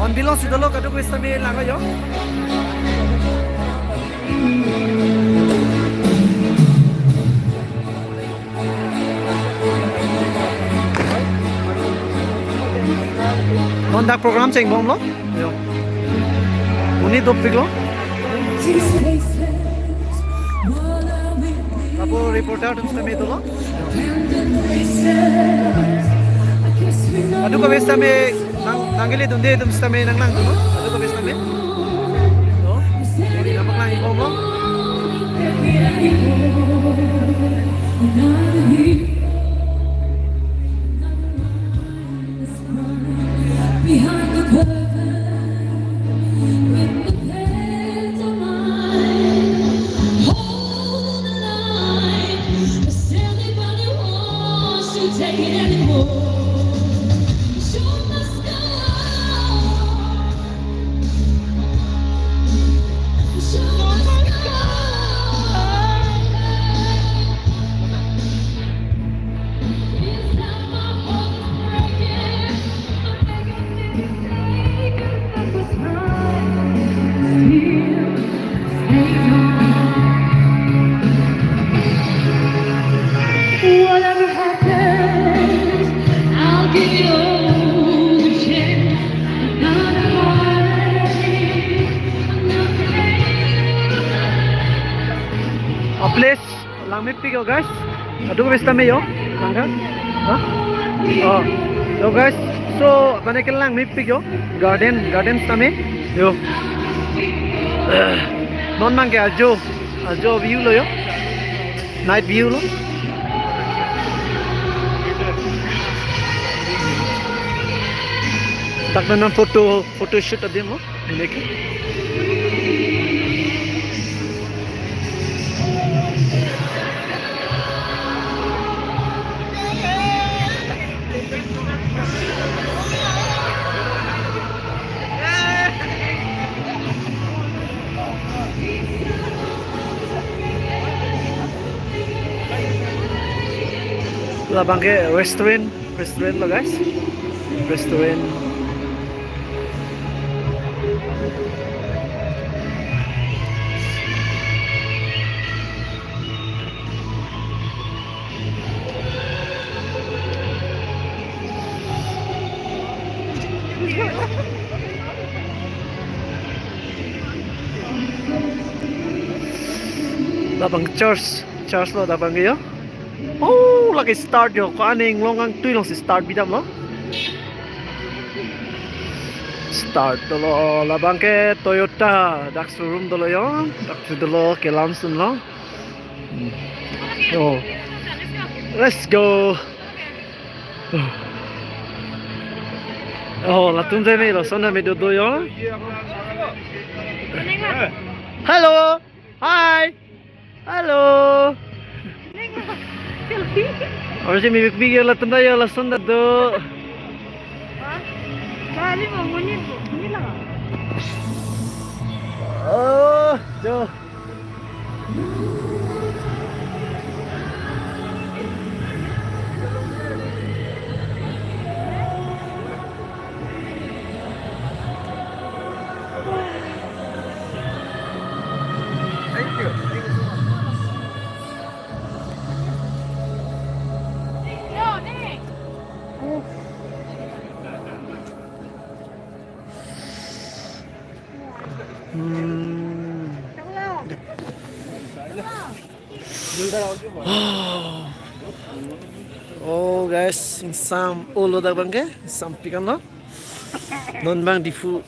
On bilang sudah lo kadang kita main lagi yo. On dak program ceng bom lo. Yo. Uni topik lo. Apo reporter tu kita main tu lo. Aduh kau biasa main nanggili tu dia tu mesti main nang tu lo. Aduh kau biasa main. Lo. Jadi nampak lagi bom lo. Behind the curtain, with the pens of mine, hold the line. Does anybody wants to take it anymore? The show must go on. The show must go on. This time my heart is breaking. Whatever happens, I'll give you all the chance. Another heartache, another pain. A place lang may pick guys. Aduh kau biasa main yo. Langgar. Hah? Oh. Yo guys. So banakin lang may pick yo. Garden tame. Yo. Non mangke ajo view lo yo. Night view lo. Tak na photo shoot adi mo. Dekhi. Labang ke restaurant lo guys. Restaurant. Labang church lo labang yo. Oh, lagi start yo. Kaning longang tui long si start bidam lo. Start dolo labang ke Toyota dak showroom dolo yo. Dak dolo ke Lamson lo. Yo. Let's go. Oh, latun de me lo sona me do yo. Hello. Hi. Hello. Orang sih mimik bigil lah tenda ya lah sonda do. Kali mau munyi lah. Oh, jo. Oh guys, insam ulo dak bangke, insam pikan lo. Non bang difu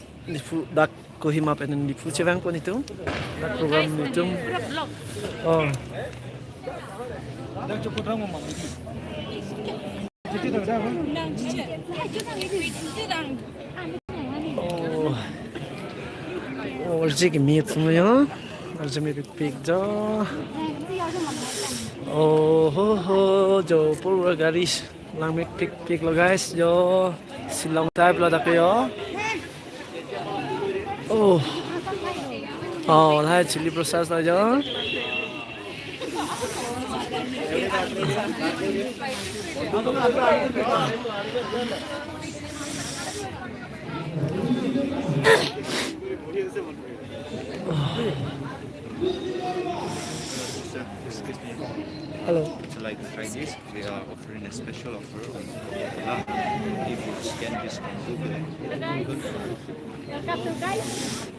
dak kohima penen difu cewang pun itu. Dak program itu. Oh. Dak cukup ramo mama. Oh. Oh, rezeki miet semua ya. Rezeki pik jo. Oh ho jo pura garis lang make pick lo guys jo silong type lo dak yo. Oh lah chili process lo jo. Hello. Would you like to try this? We are offering a special offer on if you scan this on Google. Welcome to guys.